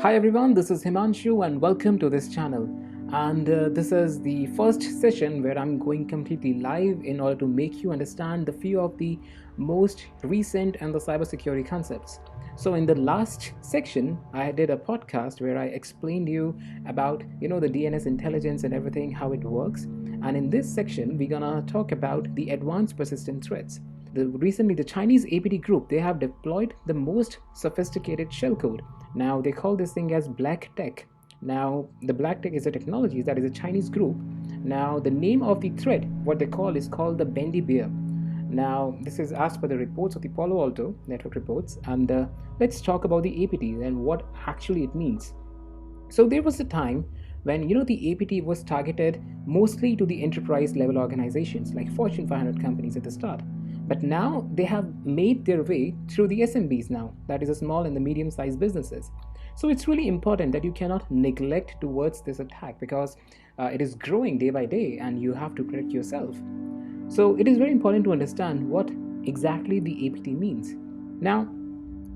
Hi everyone, this is Himanshu and welcome to this channel. And this is the first session where I'm going completely live in order to make you understand the few of the most recent and the cybersecurity concepts. So in the last section, I did a podcast where I explained you about the DNS intelligence and everything, how it works. And in this section, we're gonna talk about the advanced persistent threats. Recently, the Chinese APT group, they have deployed the most sophisticated shellcode. Now they call this thing as Black Tech. Now the Black Tech is a technology that is a Chinese group. Now the name of the threat, what they call is called the Bendy Bear. Now this is as per the reports of the Palo Alto network reports, and let's talk about the APT and what actually it means. So there was a time when the APT was targeted mostly to the enterprise level organizations like Fortune 500 companies at the start. But now they have made their way through the SMBs now, that is, the small and the medium sized businesses. So it's really important that you cannot neglect towards this attack because it is growing day by day and you have to protect yourself. So it is very important to understand what exactly the APT means. Now,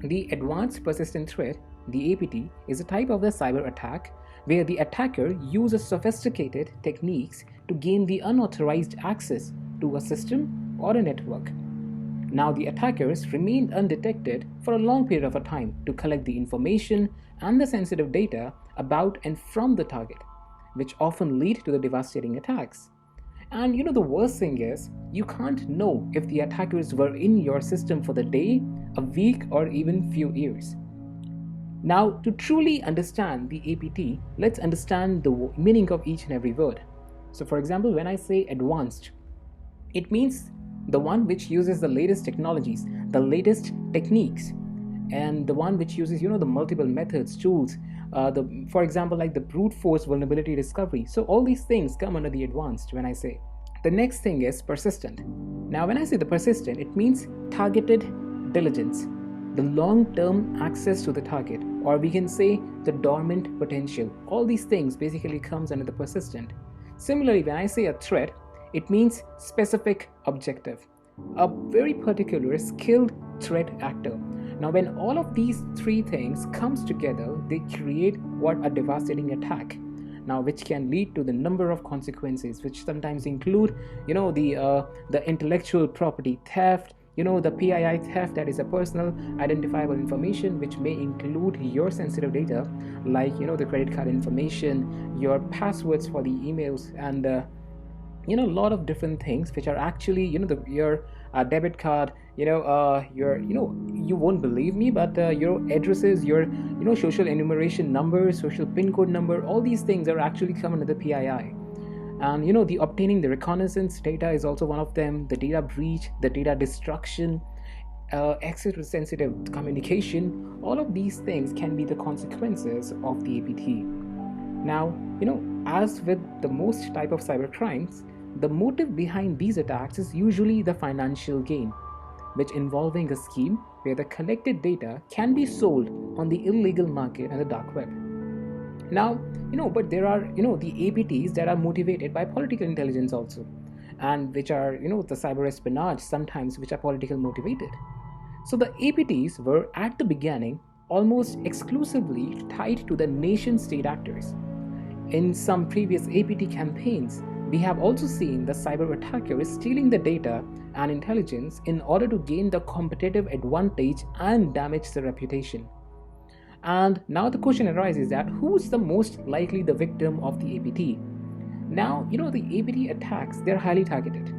the advanced persistent threat, the APT, is a type of the cyber attack where the attacker uses sophisticated techniques to gain the unauthorized access to a system or a network. Now, the attackers remained undetected for a long period of time to collect the information and the sensitive data about and from the target, which often lead to the devastating attacks. And the worst thing is, you can't know if the attackers were in your system for the day, a week, or even few years. Now, to truly understand the APT, let's understand the meaning of each and every word. So, for example, when I say advanced, it means the one which uses the latest technologies, the latest techniques, and the one which uses the multiple methods, tools, for example, like the brute force vulnerability discovery. So all these things come under the advanced when I say. The next thing is persistent. Now when I say the persistent, it means targeted diligence, the long-term access to the target, or we can say the dormant potential. All these things basically comes under the persistent. Similarly, when I say a threat, it means specific objective, a very particular skilled threat actor. Now when all of these three things comes together, they create what a devastating attack. Now which can lead to the number of consequences, which sometimes include the intellectual property theft, the PII theft, that is a personal identifiable information, which may include your sensitive data like the credit card information, your passwords for the emails, and a lot of different things which are actually your debit card, your you won't believe me, but your addresses, your social enumeration number, social pin code number, all these things are actually come under the PII. And the obtaining the reconnaissance data is also one of them, the data breach, the data destruction, access to sensitive communication. All of these things can be the consequences of the APT. Now, as with the most type of cyber crimes, the motive behind these attacks is usually the financial gain, which involving a scheme where the collected data can be sold on the illegal market and the dark web. Now, but there are, the APTs that are motivated by political intelligence also, and which are, the cyber espionage sometimes, which are political motivated. So the APTs were at the beginning almost exclusively tied to the nation state actors. In some previous APT campaigns, we have also seen the cyber attacker stealing the data and intelligence in order to gain the competitive advantage and damage the reputation. And now the question arises that who's the most likely the victim of the APT? Now, the APT attacks, they're highly targeted.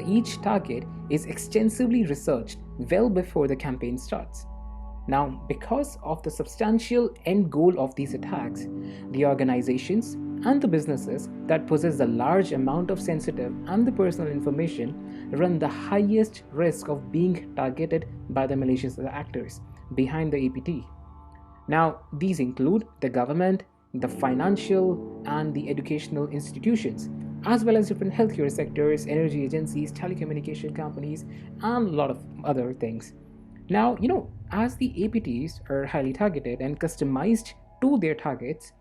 Each target is extensively researched well before the campaign starts. Now, because of the substantial end goal of these attacks, the organizations and the businesses that possess a large amount of sensitive and the personal information run the highest risk of being targeted by the malicious actors behind the APT. Now, these include the government, the financial and the educational institutions, as well as different healthcare sectors, energy agencies, telecommunication companies, and a lot of other things. Now, as the APTs are highly targeted and customized to their targets,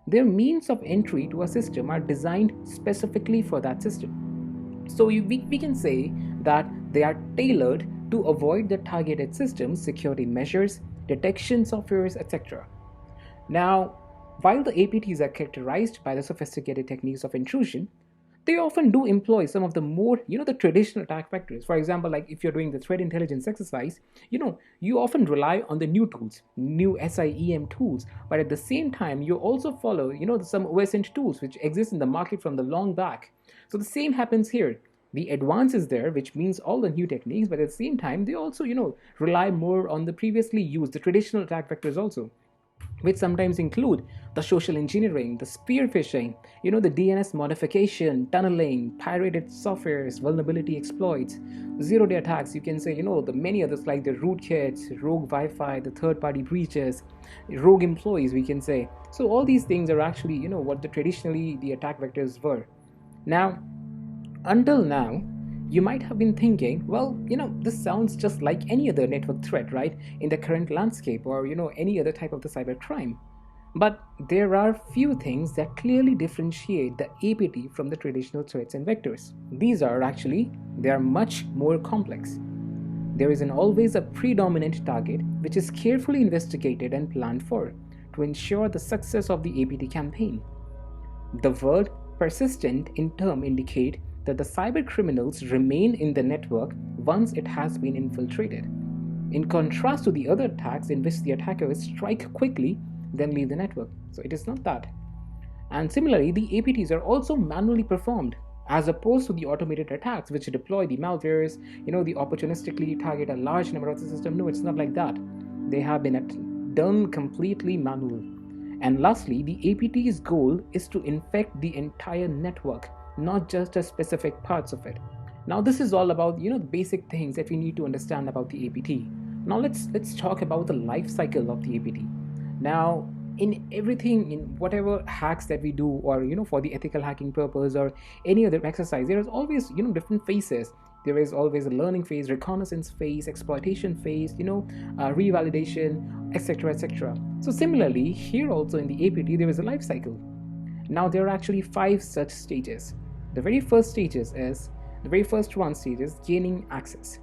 their means of entry to a system are designed specifically for that system. So we can say that they are tailored to avoid the targeted system's security measures, detection softwares, etc. Now, while the APTs are characterized by the sophisticated techniques of intrusion, they often do employ some of the more, the traditional attack vectors. For example, like if you're doing the threat intelligence exercise, you often rely on the new tools, new SIEM tools, but at the same time, you also follow, some OSINT tools which exist in the market from the long back. So the same happens here. The advance is there, which means all the new techniques, but at the same time, they also, rely more on the previously used, the traditional attack vectors also, which sometimes include the social engineering, the spear phishing, the DNS modification, tunneling, pirated softwares, vulnerability exploits, zero-day attacks. You can say, the many others like the rootkits, rogue Wi-Fi, the third-party breaches, rogue employees. We can say so. All these things are actually, what the traditionally the attack vectors were. Now, until now, you might have been thinking, well, this sounds just like any other network threat, right? In the current landscape or, any other type of the cyber crime. But there are few things that clearly differentiate the APT from the traditional threats and vectors. They are much more complex. There is always a predominant target which is carefully investigated and planned for to ensure the success of the APT campaign. The word persistent in term indicate that the cyber criminals remain in the network once it has been infiltrated, in contrast to the other attacks in which the attackers strike quickly then leave the network. So it is not that. And similarly, the APTs are also manually performed as opposed to the automated attacks which deploy the malwares, the opportunistically target a large number of the system. No, it's not like that. They have been done completely manual. And lastly, the APT's goal is to infect the entire network, not just the specific parts of it. Now, this is all about the basic things that we need to understand about the APT. Now, let's talk about the life cycle of the APT. Now, in everything, in whatever hacks that we do, or for the ethical hacking purpose or any other exercise, there is always different phases. There is always a learning phase, reconnaissance phase, exploitation phase, revalidation, etc., etc. So similarly, here also in the APT, there is a life cycle. Now there are actually 5 such stages. The very first one stage is gaining access.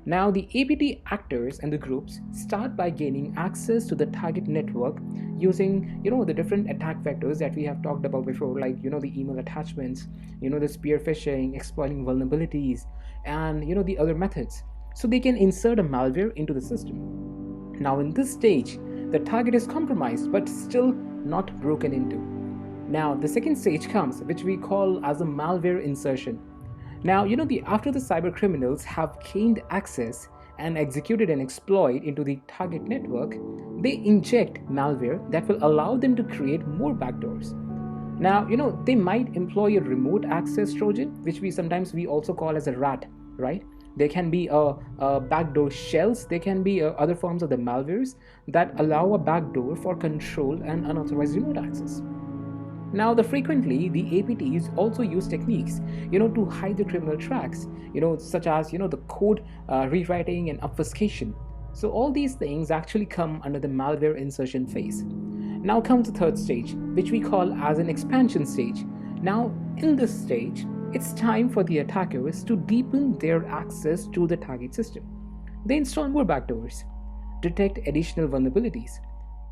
Now the APT actors and the groups start by gaining access to the target network using the different attack vectors that we have talked about before, like the email attachments, the spear phishing, exploiting vulnerabilities, and the other methods. So they can insert a malware into the system. Now in this stage, the target is compromised but still not broken into. Now the second stage comes, which we call as a malware insertion. Now, after the cyber criminals have gained access and executed an exploit into the target network, they inject malware that will allow them to create more backdoors. Now, they might employ a remote access Trojan, which we also call as a RAT, right? There can be a backdoor shells, there can be other forms of the malwares that allow a backdoor for control and unauthorized remote access. Now, frequently the APTs also use techniques, to hide the criminal tracks, such as the code rewriting and obfuscation. So all these things actually come under the malware insertion phase. Now comes the third stage, which we call as an expansion stage. Now, in this stage, it's time for the attackers to deepen their access to the target system. They install more backdoors, detect additional vulnerabilities,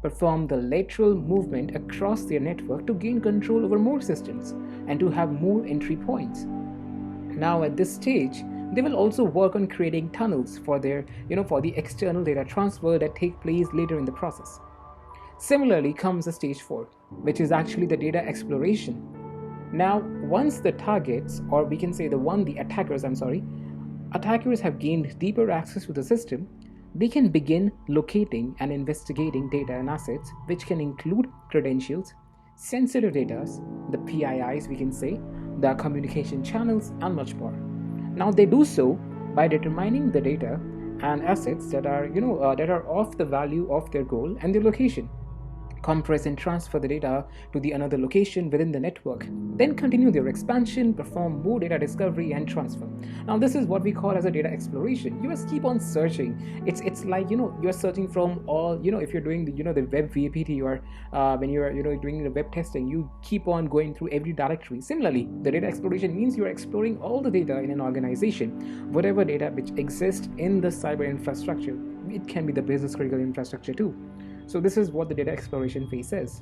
perform the lateral movement across their network to gain control over more systems and to have more entry points. Now at this stage, they will also work on creating tunnels for their, for the external data transfer that take place later in the process. Similarly comes the stage 4, which is actually the data exploration. Now, once the targets, or we can say the attackers have gained deeper access to the system, they can begin locating and investigating data and assets, which can include credentials, sensitive data, the PIIs, we can say, the communication channels, and much more. Now they do so by determining the data and assets that are, that are of the value of their goal and their location. Compress and transfer the data to the another location within the network, then continue their expansion, perform more data discovery and transfer. Now this is what we call as a data exploration. You just keep on searching. It's like you're searching from all, if you're doing the the web VAPT, or when you're doing the web testing, you keep on going through every directory. Similarly, the data exploration means you're exploring all the data in an organization, whatever data which exists in the cyber infrastructure. It can be the business critical infrastructure too. So this is what the data exploration phase is.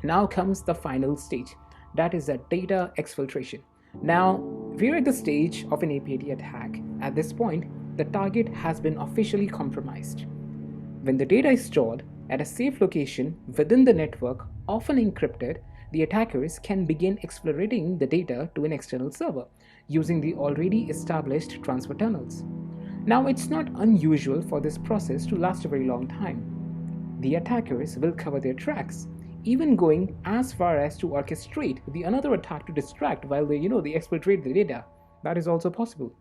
Now comes the final stage, that is the data exfiltration. Now, we're at the stage of an APT attack. At this point, the target has been officially compromised. When the data is stored at a safe location within the network, often encrypted, the attackers can begin exploiting the data to an external server using the already established transfer tunnels. Now, it's not unusual for this process to last a very long time. The attackers will cover their tracks, even going as far as to orchestrate the another attack to distract while they exfiltrate the data. That is also possible.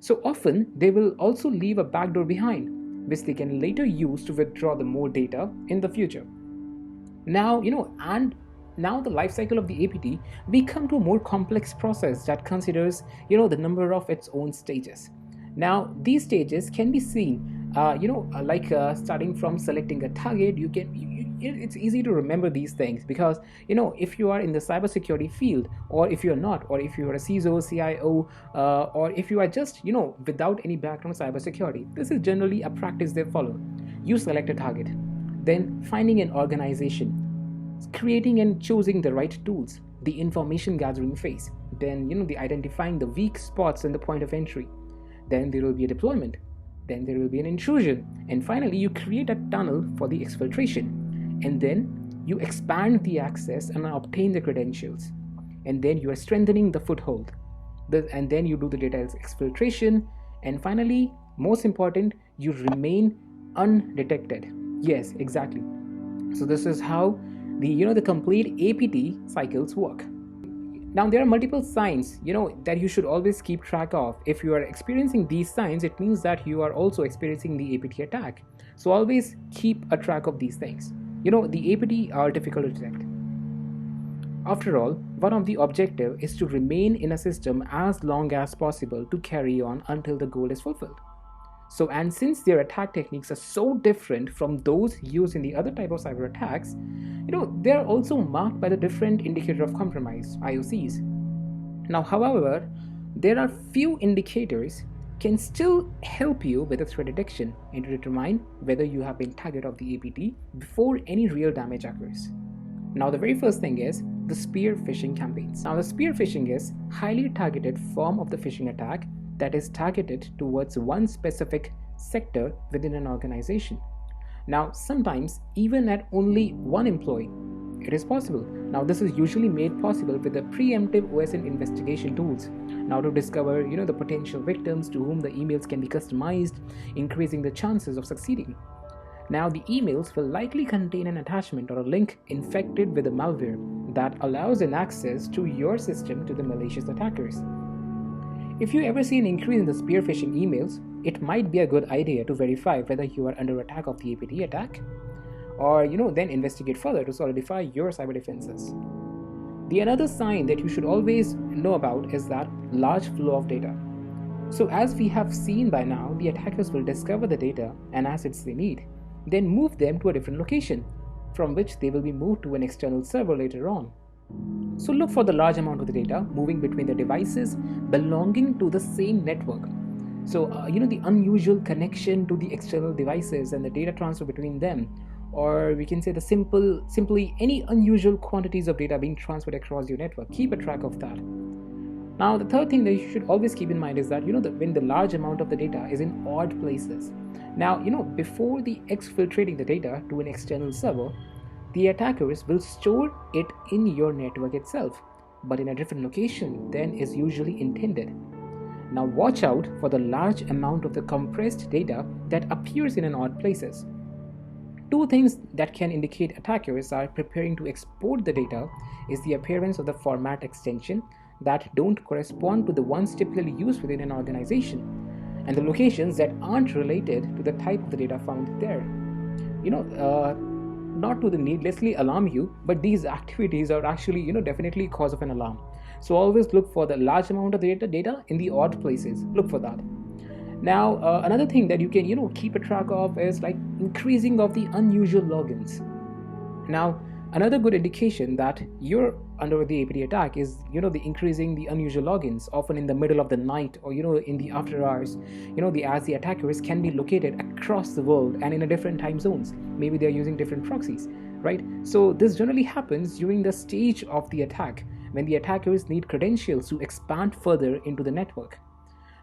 So often they will also leave a backdoor behind, which they can later use to withdraw the more data in the future. Now, now the life cycle of the APT, we come to a more complex process that considers the number of its own stages. Now these stages can be seen starting from selecting a target. It's easy to remember these things because if you are in the cybersecurity field, or if you're not, or if you are a CISO, CIO, or if you are just without any background in cybersecurity, this is generally a practice they follow. You select a target, then finding an organization, creating and choosing the right tools, the information gathering phase, then the identifying the weak spots in the point of entry, then there will be a deployment, then there will be an intrusion, and finally you create a tunnel for the exfiltration, and then you expand the access and obtain the credentials, and then you are strengthening the foothold, and then you do the data exfiltration, and finally, most important, you remain undetected. Yes, exactly. So this is how the complete APT cycles work. Now there are multiple signs that you should always keep track of. If you are experiencing these signs, it means that you are also experiencing the APT attack. So always keep a track of these things. The APT are difficult to detect. After all, one of the objectives is to remain in a system as long as possible to carry on until the goal is fulfilled. So, and since their attack techniques are so different from those used in the other type of cyber attacks, they are also marked by the different indicator of compromise, IOCs. Now, however, there are few indicators can still help you with the threat detection and to determine whether you have been target of the APT before any real damage occurs. Now, the very first thing is the spear phishing campaigns. Now, the spear phishing is highly targeted form of the phishing attack that is targeted towards one specific sector within an organization. Now, sometimes even at only one employee, it is possible. Now, this is usually made possible with the preemptive OSINT investigation tools. Now, to discover, the potential victims to whom the emails can be customized, increasing the chances of succeeding. Now, the emails will likely contain an attachment or a link infected with a malware that allows an access to your system to the malicious attackers. If you ever see an increase in the spear phishing emails, it might be a good idea to verify whether you are under attack of the APT attack, or then investigate further to solidify your cyber defenses. The another sign that you should always know about is that large flow of data. So as we have seen by now, the attackers will discover the data and assets they need, then move them to a different location, from which they will be moved to an external server later on. So look for the large amount of the data moving between the devices belonging to the same network. So the unusual connection to the external devices and the data transfer between them, or we can say the simply any unusual quantities of data being transferred across your network. Keep a track of that. Now, the third thing that you should always keep in mind is that when the large amount of the data is in odd places. Now, before the exfiltrating the data to an external server, the attackers will store it in your network itself, but in a different location than is usually intended. Now watch out for the large amount of the compressed data that appears in an odd places. Two things that can indicate attackers are preparing to export the data is the appearance of the format extension that don't correspond to the ones typically used within an organization, and the locations that aren't related to the type of the data found there. Not to the needlessly alarm you, but these activities are actually definitely cause of an alarm. So always look for the large amount of data in the odd places. Look for that. Now another thing that you can keep a track of is like increasing of the unusual logins. Now another good indication that your under the APT attack is, the increasing the unusual logins, often in the middle of the night, or in the after hours. As the attackers can be located across the world and in a different time zones. Maybe they're using different proxies, right? So this generally happens during the stage of the attack, when the attackers need credentials to expand further into the network.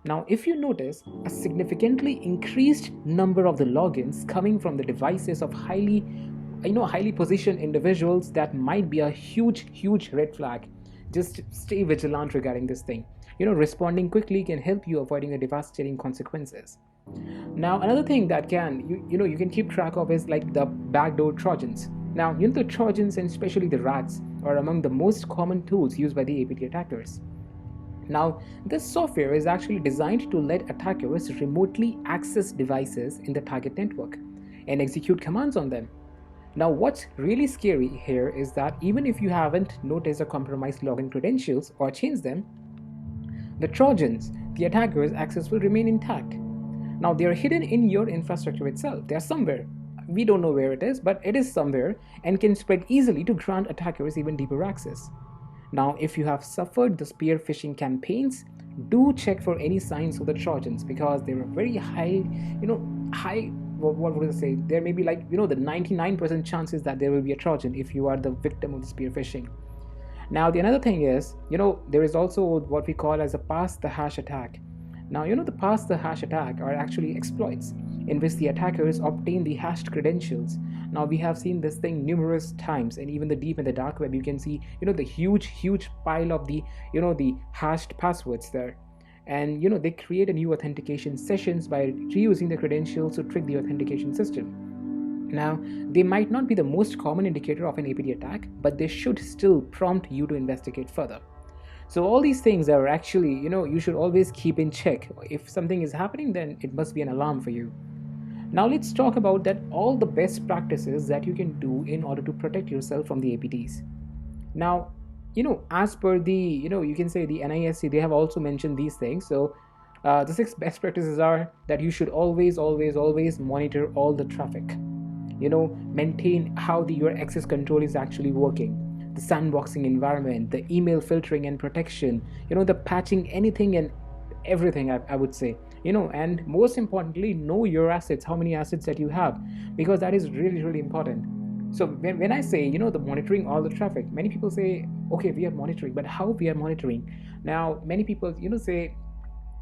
Now, if you notice a significantly increased number of the logins coming from the devices of highly positioned individuals, that might be a huge red flag. Just stay vigilant regarding this thing. Responding quickly can help you avoiding the devastating consequences. Now, another thing that you can keep track of is like the backdoor trojans. Now, the trojans, and especially the rats, are among the most common tools used by the APT attackers. Now, this software is actually designed to let attackers remotely access devices in the target network and execute commands on them. Now, what's really scary here is that even if you haven't noticed or compromised login credentials or changed them, the Trojans, the attackers' access will remain intact. Now, they are hidden in your infrastructure itself. They are somewhere. We don't know where it is, but it is somewhere and can spread easily to grant attackers even deeper access. Now, if you have suffered the spear phishing campaigns, do check for any signs of the Trojans, because there are very what would I say? There may be the 99% chances that there will be a Trojan if you are the victim of the spear phishing. Now, the another thing is, there is also what we call as a pass the hash attack. Now, the pass the hash attack are actually exploits in which the attackers obtain the hashed credentials. Now, we have seen this thing numerous times, and even the deep in the dark web, you can see, the huge pile of the hashed passwords there. And, they create a new authentication sessions by reusing the credentials to trick the authentication system. Now, they might not be the most common indicator of an APT attack, but they should still prompt you to investigate further. So all these things are actually, you should always keep in check. If something is happening, then it must be an alarm for you. Now let's talk about that all the best practices that you can do in order to protect yourself from the APTs. Now, as per the, you can say the NIST, they have also mentioned these things. So the 6 best practices are that you should always monitor all the traffic. Maintain how your access control is actually working. The sandboxing environment, the email filtering and protection, the patching, anything and everything, I would say. And most importantly, know your assets, how many assets that you have, because that is really important. So when I say, the monitoring all the traffic, many people say, okay, we are monitoring, but how we are monitoring? Now, many people, say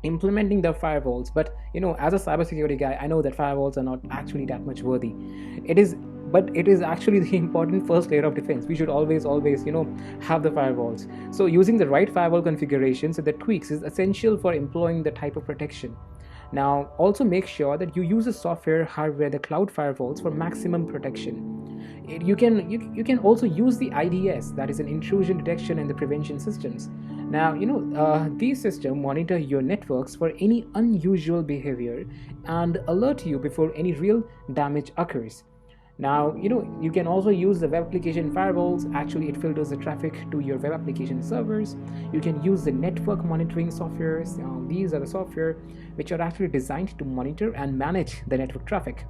implementing the firewalls, but, as a cybersecurity guy, I know that firewalls are not actually that much worthy. But it is actually the important first layer of defense. We should always, have the firewalls. So using the right firewall configurations and the tweaks is essential for employing the type of protection. Now, also make sure that you use the software, hardware, the cloud firewalls for maximum protection. You can also use the IDS, that is an intrusion detection and the prevention systems. Now, these systems monitor your networks for any unusual behavior and alert you before any real damage occurs. Now, you can also use the web application firewalls. Actually, it filters the traffic to your web application servers. You can use the network monitoring softwares. These are the software which are actually designed to monitor and manage the network traffic,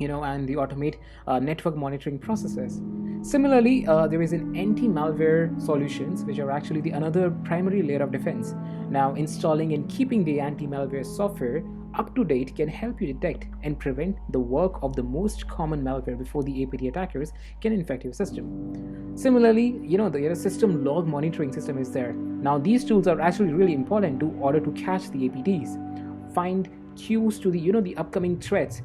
and the automate network monitoring processes. Similarly, there is an anti-malware solutions, which are actually the another primary layer of defense. Now, installing and keeping the anti-malware software up to date can help you detect and prevent the work of the most common malware before the APT attackers can infect your system. Similarly, the system log monitoring system is there. Now, these tools are actually really important to order to catch the APTs, find cues to the upcoming threats,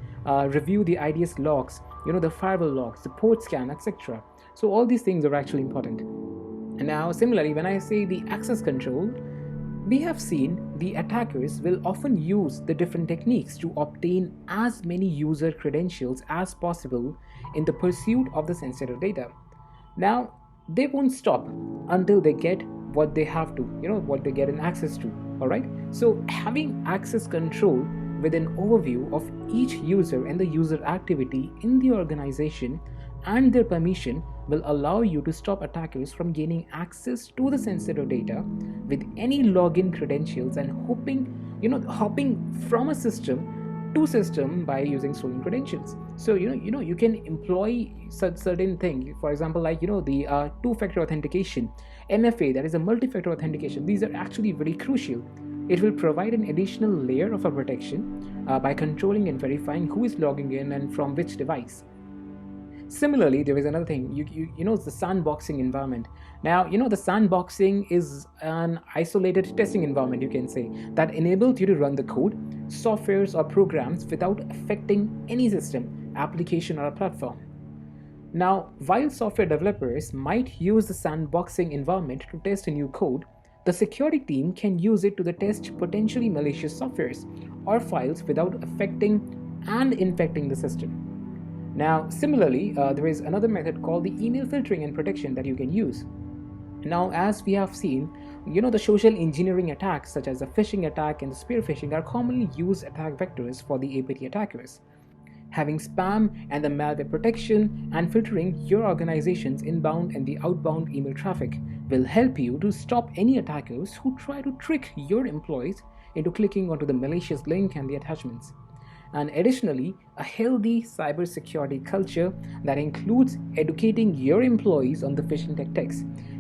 review the IDS logs, the firewall logs, the port scan, etc. So all these things are actually important. And now, similarly, when I say the access control, we have seen the attackers will often use the different techniques to obtain as many user credentials as possible in the pursuit of the sensitive data. Now, they won't stop until they get what they have to, what they get an access to. All right. So having access control with an overview of each user and the user activity in the organization and their permission will allow you to stop attackers from gaining access to the sensitive data with any login credentials and hopping from a system to system by using stolen credentials. So you can employ such certain thing, for example, like the two-factor authentication, MFA, that is a multi-factor authentication. These are actually very crucial. It will provide an additional layer of a protection by controlling and verifying who is logging in and from which device. Similarly, there is another thing, it's the sandboxing environment. Now, the sandboxing is an isolated testing environment, you can say, that enables you to run the code, softwares, or programs without affecting any system, application, or a platform. Now, while software developers might use the sandboxing environment to test a new code, the security team can use it to test potentially malicious softwares or files without affecting and infecting the system. Now, similarly, there is another method called the email filtering and protection that you can use. Now, as we have seen, the social engineering attacks such as the phishing attack and the spear phishing are commonly used attack vectors for the APT attackers. Having spam and the malware protection and filtering your organization's inbound and the outbound email traffic will help you to stop any attackers who try to trick your employees into clicking onto the malicious link and the attachments. And additionally, a healthy cybersecurity culture that includes educating your employees on the phishing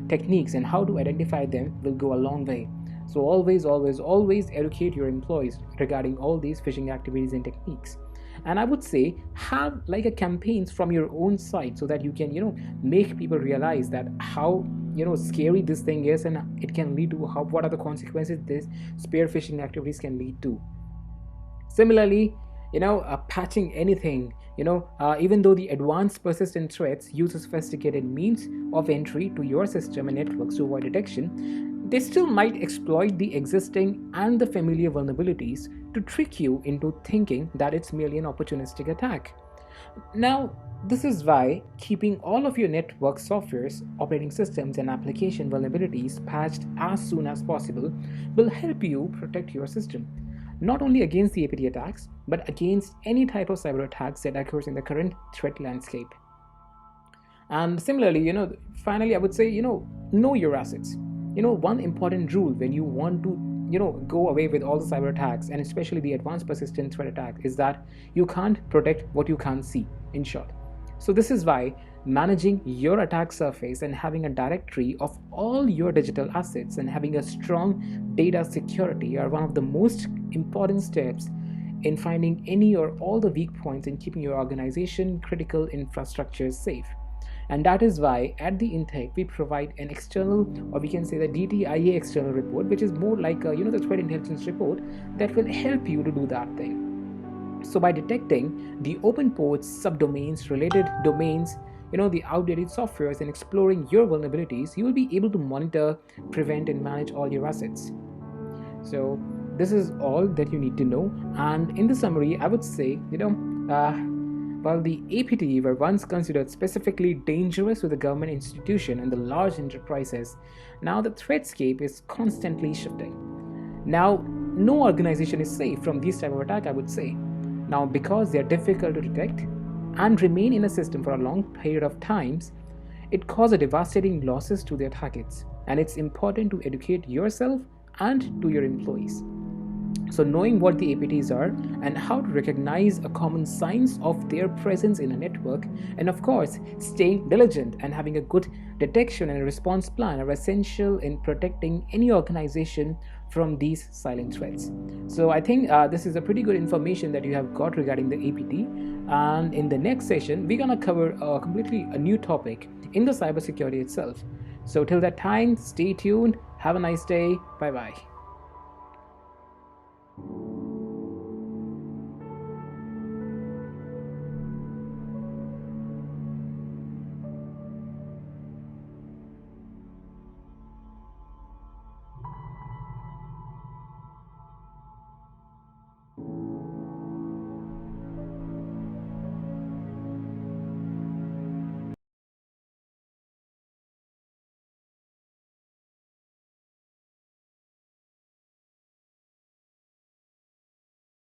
techniques and how to identify them will go a long way. So always educate your employees regarding all these phishing activities and techniques. And I would say have like a campaigns from your own side so that you can make people realize that how scary this thing is and it can lead to what are the consequences this spear phishing activities can lead to. Similarly, patching anything, even though the advanced persistent threats use sophisticated means of entry to your system and networks to avoid detection, they still might exploit the existing and the familiar vulnerabilities to trick you into thinking that it's merely an opportunistic attack. Now, this is why keeping all of your network softwares, operating systems, and application vulnerabilities patched as soon as possible will help you protect your system, not only against the APT attacks, but against any type of cyber attacks that occurs in the current threat landscape. And similarly, finally, I would say, know your assets. One important rule when you want to, go away with all the cyber attacks and especially the advanced persistent threat attack is that you can't protect what you can't see, in short. So this is why managing your attack surface and having a directory of all your digital assets and having a strong data security are one of the most important steps in finding any or all the weak points in keeping your organization critical infrastructure safe. And that is why at the intake we provide an external, or we can say the DTIA external report, which is more like the threat intelligence report that will help you to do that thing. So by detecting the open ports, subdomains, related domains, the outdated softwares, and exploring your vulnerabilities, you will be able to monitor, prevent, and manage all your assets. So this is all that you need to know. And in the summary, I would say, while the APT were once considered specifically dangerous to the government institution and the large enterprises, now the threatscape is constantly shifting. Now, no organization is safe from these type of attack, I would say. Now, because they are difficult to detect and remain in a system for a long period of times, it causes devastating losses to their targets. And it's important to educate yourself and to your employees. So knowing what the APTs are and how to recognize a common signs of their presence in a network, and of course staying diligent and having a good detection and response plan are essential in protecting any organization from these silent threats. So I think this is a pretty good information that you have got regarding the APT, and in the next session we're gonna cover completely a new topic in the cybersecurity itself. So till that time, stay tuned, have a nice day, bye bye.